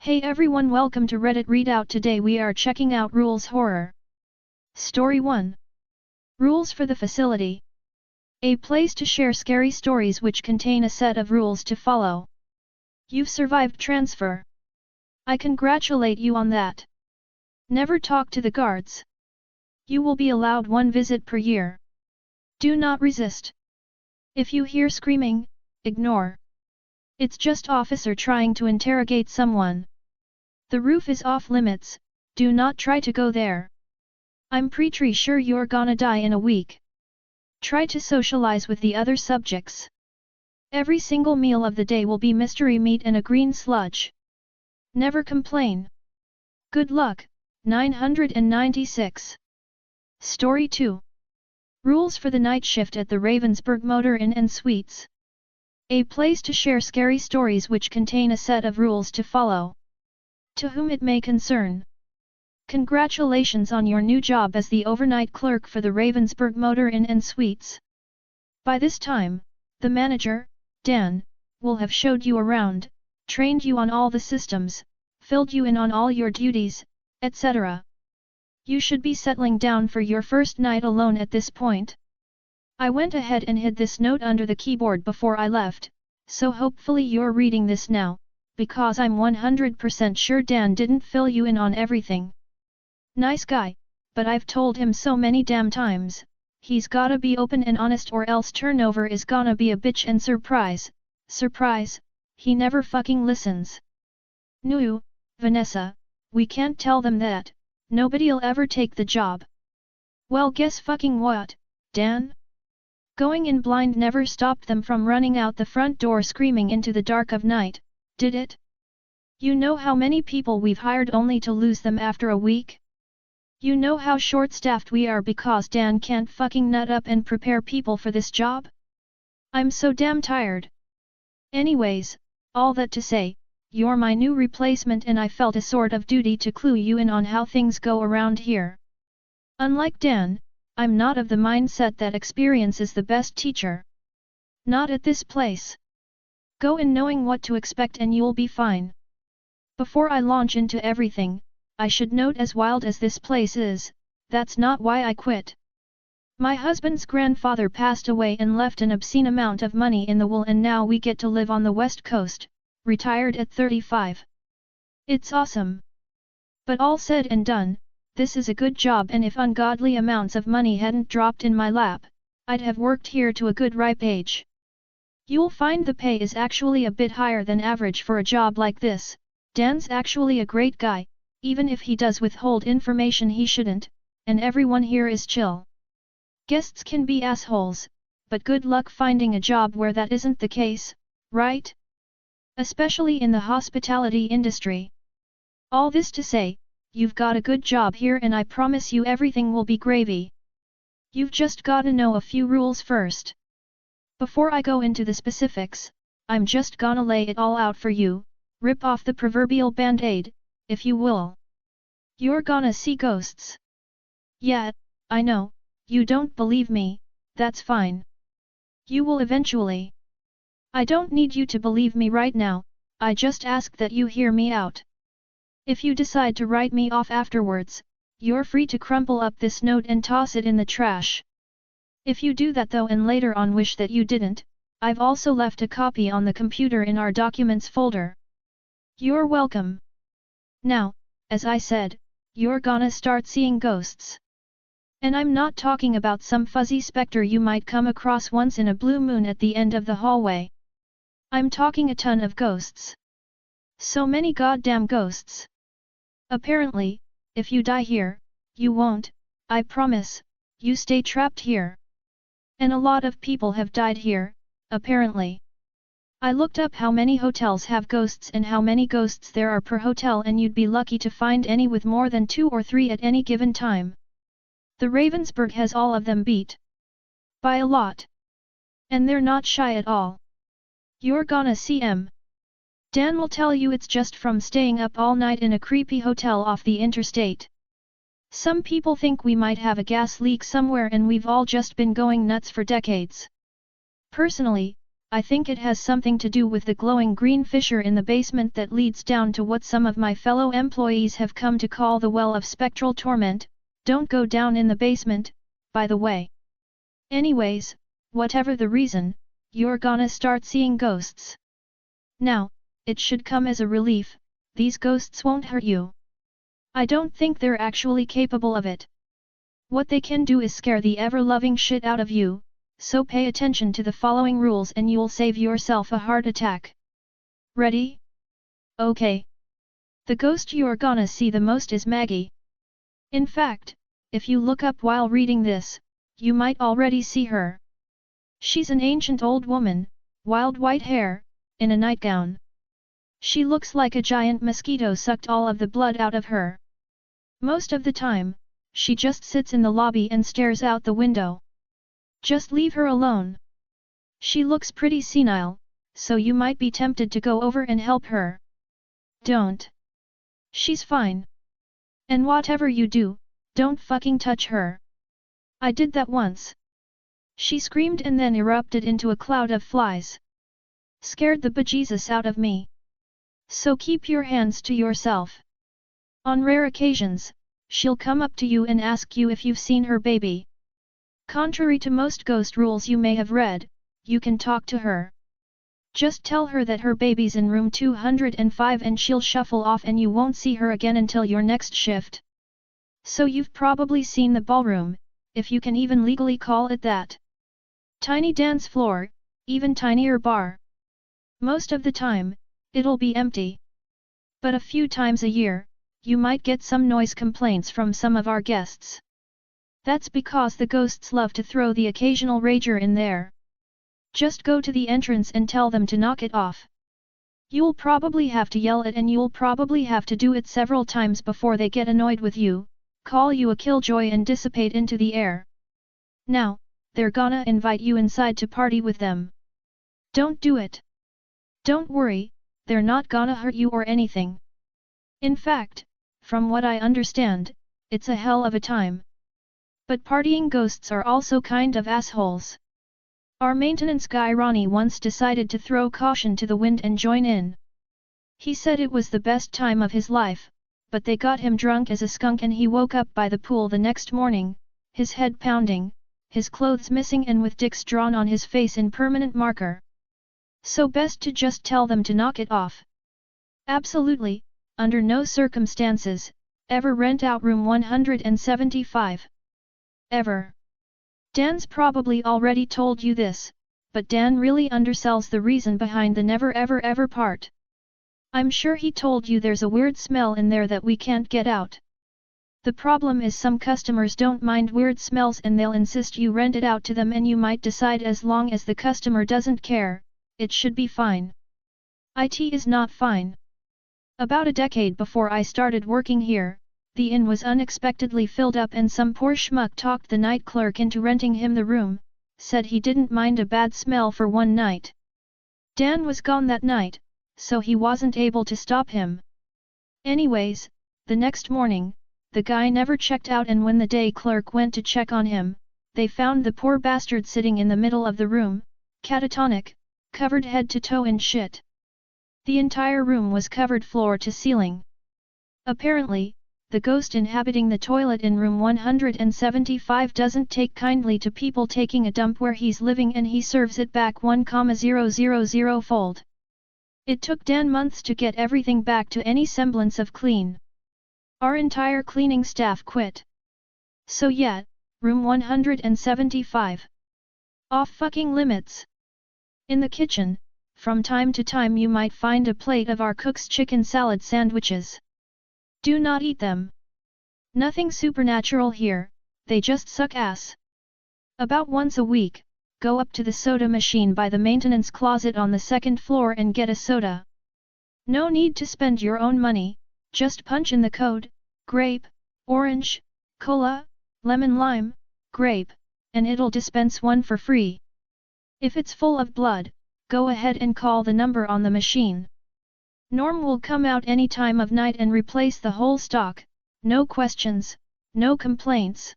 Hey everyone, welcome to Reddit Readout. Today we are checking out Rules Horror. Story 1. Rules for the Facility. A place to share scary stories which contain a set of rules to follow. You've survived transfer. I congratulate you on that. Never talk to the guards. You will be allowed one visit per year. Do not resist. If you hear screaming, ignore. It's just officer trying to interrogate someone. The roof is off limits, do not try to go there. I'm pretty sure you're gonna die in a week. Try to socialize with the other subjects. Every single meal of the day will be mystery meat and a green sludge. Never complain. Good luck. 996. Story 2. Rules for the night shift at the Ravensburg Motor Inn and Suites. A place to share scary stories which contain a set of rules to follow. To whom it may concern. Congratulations on your new job as the overnight clerk for the Ravensburg Motor Inn and Suites. By this time, the manager, Dan, will have showed you around, trained you on all the systems, filled you in on all your duties, etc. You should be settling down for your first night alone at this point. I went ahead and hid this note under the keyboard before I left, so hopefully you're reading this now, because I'm 100% sure Dan didn't fill you in on everything. Nice guy, but I've told him so many damn times, he's gotta be open and honest or else turnover is gonna be a bitch and surprise, he never fucking listens. No, Vanessa, we can't tell them that, nobody'll ever take the job. Well, guess fucking what, Dan? Going in blind never stopped them from running out the front door screaming into the dark of night, did it? You know how many people we've hired only to lose them after a week? You know how short-staffed we are because Dan can't fucking nut up and prepare people for this job? I'm so damn tired. Anyways, all that to say, you're my new replacement and I felt a sort of duty to clue you in on how things go around here. Unlike Dan, I'm not of the mindset that experience is the best teacher. Not at this place. Go in knowing what to expect and you'll be fine. Before I launch into everything, I should note as wild as this place is, that's not why I quit. My husband's grandfather passed away and left an obscene amount of money in the will and now we get to live on the West Coast, retired at 35. It's awesome. But all said and done, this is a good job and if ungodly amounts of money hadn't dropped in my lap, I'd have worked here to a good ripe age. You'll find the pay is actually a bit higher than average for a job like this. Dan's actually a great guy, even if he does withhold information he shouldn't, and everyone here is chill. Guests can be assholes, but good luck finding a job where that isn't the case, right? Especially in the hospitality industry. All this to say, you've got a good job here and I promise you everything will be gravy. You've just gotta know a few rules first. Before I go into the specifics, I'm just gonna lay it all out for you, rip off the proverbial band-aid, if you will. You're gonna see ghosts. Yeah, I know, you don't believe me, that's fine. You will eventually. I don't need you to believe me right now, I just ask that you hear me out. If you decide to write me off afterwards, you're free to crumple up this note and toss it in the trash. If you do that though and later on wish that you didn't, I've also left a copy on the computer in our documents folder. You're welcome. Now, as I said, you're gonna start seeing ghosts. And I'm not talking about some fuzzy specter you might come across once in a blue moon at the end of the hallway. I'm talking a ton of ghosts. So many goddamn ghosts. Apparently, if you die here, you won't, I promise, you stay trapped here. And a lot of people have died here, apparently. I looked up how many hotels have ghosts and how many ghosts there are per hotel and you'd be lucky to find any with more than 2 or 3 at any given time. The Ravensburg has all of them beat. By a lot. And they're not shy at all. You're gonna see 'em. Dan will tell you it's just from staying up all night in a creepy hotel off the interstate. Some people think we might have a gas leak somewhere and we've all just been going nuts for decades. Personally, I think it has something to do with the glowing green fissure in the basement that leads down to what some of my fellow employees have come to call the Well of Spectral Torment. Don't go down in the basement, by the way. Anyways, whatever the reason, you're gonna start seeing ghosts. Now, it should come as a relief, these ghosts won't hurt you. I don't think they're actually capable of it. What they can do is scare the ever-loving shit out of you, so pay attention to the following rules and you'll save yourself a heart attack. Ready? Okay. The ghost you're gonna see the most is Maggie. In fact, if you look up while reading this, you might already see her. She's an ancient old woman, wild white hair, in a nightgown. She looks like a giant mosquito sucked all of the blood out of her. Most of the time, she just sits in the lobby and stares out the window. Just leave her alone. She looks pretty senile, so you might be tempted to go over and help her. Don't. She's fine. And whatever you do, don't fucking touch her. I did that once. She screamed and then erupted into a cloud of flies. Scared the bejesus out of me. So keep your hands to yourself. On rare occasions, she'll come up to you and ask you if you've seen her baby. Contrary to most ghost rules you may have read, you can talk to her. Just tell her that her baby's in room 205 and she'll shuffle off and you won't see her again until your next shift. So you've probably seen the ballroom, if you can even legally call it that. Tiny dance floor, even tinier bar. Most of the time, it'll be empty. But a few times a year, you might get some noise complaints from some of our guests. That's because the ghosts love to throw the occasional rager in there. Just go to the entrance and tell them to knock it off. You'll probably have to yell it and you'll probably have to do it several times before they get annoyed with you, call you a killjoy and dissipate into the air. Now, they're gonna invite you inside to party with them. Don't do it. Don't worry, they're not gonna hurt you or anything. In fact, from what I understand, it's a hell of a time. But partying ghosts are also kind of assholes. Our maintenance guy Ronnie once decided to throw caution to the wind and join in. He said it was the best time of his life, but they got him drunk as a skunk and he woke up by the pool the next morning, his head pounding, his clothes missing and with dicks drawn on his face in permanent marker. So best to just tell them to knock it off. Absolutely, under no circumstances, ever rent out room 175. Ever. Dan's probably already told you this, but Dan really undersells the reason behind the never ever ever part. I'm sure he told you there's a weird smell in there that we can't get out. The problem is some customers don't mind weird smells and they'll insist you rent it out to them and you might decide as long as the customer doesn't care, it should be fine. It is not fine. About a decade before I started working here, the inn was unexpectedly filled up and some poor schmuck talked the night clerk into renting him the room, said he didn't mind a bad smell for one night. Dan was gone that night, so he wasn't able to stop him. Anyways, the next morning, the guy never checked out and when the day clerk went to check on him, they found the poor bastard sitting in the middle of the room, catatonic, covered head to toe in shit. The entire room was covered floor to ceiling. Apparently, the ghost inhabiting the toilet in room 175 doesn't take kindly to people taking a dump where he's living and he serves it back 1,000-fold. It took Dan months to get everything back to any semblance of clean. Our entire cleaning staff quit. So yeah, room 175. Off fucking limits. In the kitchen, from time to time you might find a plate of our cook's chicken salad sandwiches. Do not eat them. Nothing supernatural here, they just suck ass. About once a week, go up to the soda machine by the maintenance closet on the second floor and get a soda. No need to spend your own money, just punch in the code, grape, orange, cola, lemon lime, grape, and it'll dispense one for free. If it's full of blood, go ahead and call the number on the machine. Norm will come out any time of night and replace the whole stock, no questions, no complaints.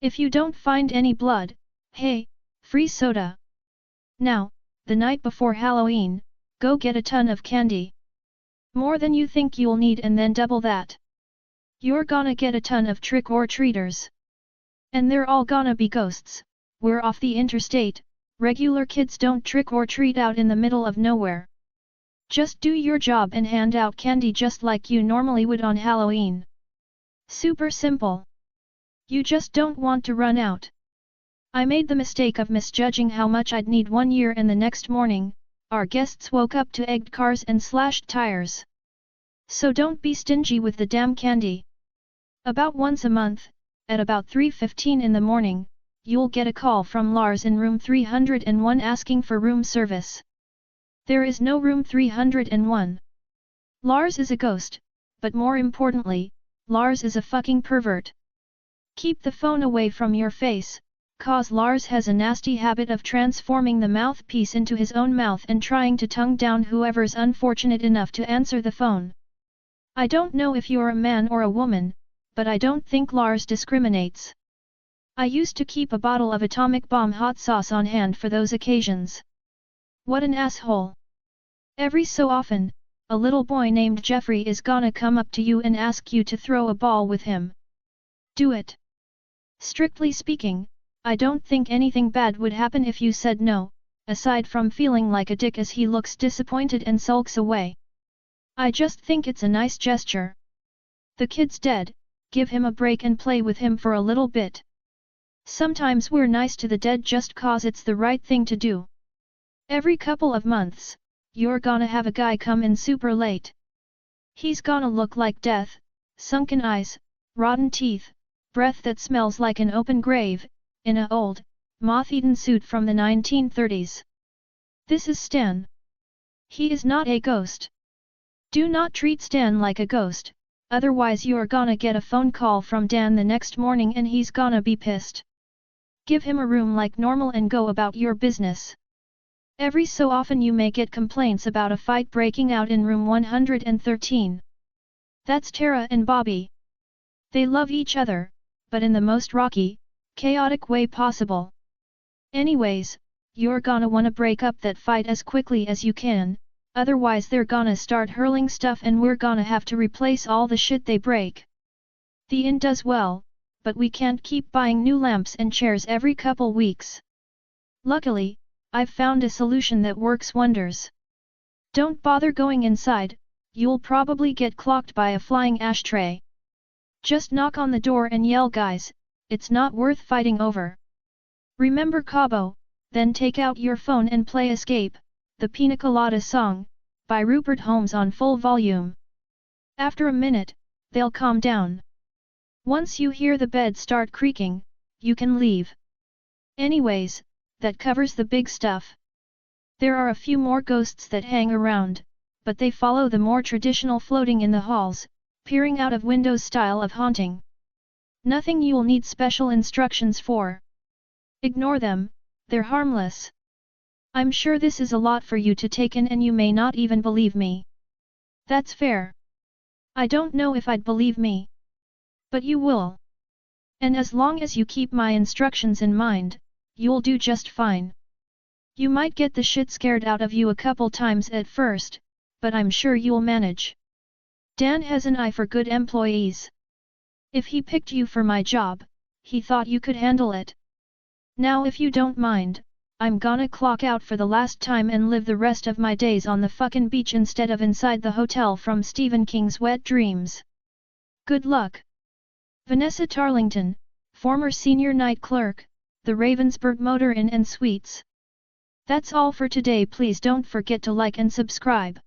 If you don't find any blood, hey, free soda. Now, the night before Halloween, go get a ton of candy. More than you think you'll need and then double that. You're gonna get a ton of trick-or-treaters. And they're all gonna be ghosts. We're off the interstate, regular kids don't trick-or-treat out in the middle of nowhere. Just do your job and hand out candy just like you normally would on Halloween. Super simple. You just don't want to run out. I made the mistake of misjudging how much I'd need one year, and the next morning, our guests woke up to egged cars and slashed tires. So don't be stingy with the damn candy. About once a month, at about 3:15 in the morning, you'll get a call from Lars in room 301 asking for room service. There is no room 301. Lars is a ghost, but more importantly, Lars is a fucking pervert. Keep the phone away from your face, cause Lars has a nasty habit of transforming the mouthpiece into his own mouth and trying to tongue down whoever's unfortunate enough to answer the phone. I don't know if you're a man or a woman, but I don't think Lars discriminates. I used to keep a bottle of atomic bomb hot sauce on hand for those occasions. What an asshole. Every so often, a little boy named Jeffrey is gonna come up to you and ask you to throw a ball with him. Do it. Strictly speaking, I don't think anything bad would happen if you said no, aside from feeling like a dick as he looks disappointed and sulks away. I just think it's a nice gesture. The kid's dead, give him a break and play with him for a little bit. Sometimes we're nice to the dead just cause it's the right thing to do. Every couple of months, you're gonna have a guy come in super late. He's gonna look like death, sunken eyes, rotten teeth, breath that smells like an open grave, in a old, moth-eaten suit from the 1930s. This is Stan. He is not a ghost. Do not treat Stan like a ghost, otherwise you're gonna get a phone call from Dan the next morning and he's gonna be pissed. Give him a room like normal and go about your business. Every so often you may get complaints about a fight breaking out in room 113. That's Tara and Bobby. They love each other, but in the most rocky, chaotic way possible. Anyways, you're gonna wanna break up that fight as quickly as you can, otherwise they're gonna start hurling stuff and we're gonna have to replace all the shit they break. The inn does well, but we can't keep buying new lamps and chairs every couple weeks. Luckily, I've found a solution that works wonders. Don't bother going inside, you'll probably get clocked by a flying ashtray. Just knock on the door and yell, guys, it's not worth fighting over. Remember Cabo, then take out your phone and play Escape, the Pina Colada song, by Rupert Holmes on full volume. After a minute, they'll calm down. Once you hear the bed start creaking, you can leave. Anyways, that covers the big stuff. There are a few more ghosts that hang around, but they follow the more traditional floating in the halls, peering out of windows style of haunting. Nothing you'll need special instructions for. Ignore them, they're harmless. I'm sure this is a lot for you to take in and you may not even believe me. That's fair. I don't know if I'd believe me. But you will. And as long as you keep my instructions in mind, you'll do just fine. You might get the shit scared out of you a couple times at first, but I'm sure you'll manage. Dan has an eye for good employees. If he picked you for my job, he thought you could handle it. Now if you don't mind, I'm gonna clock out for the last time and live the rest of my days on the fucking beach instead of inside the hotel from Stephen King's Wet Dreams. Good luck. Vanessa Tarlington, former senior night clerk, the Ravensburg Motor Inn and Suites. That's all for today. Please don't forget to like and subscribe.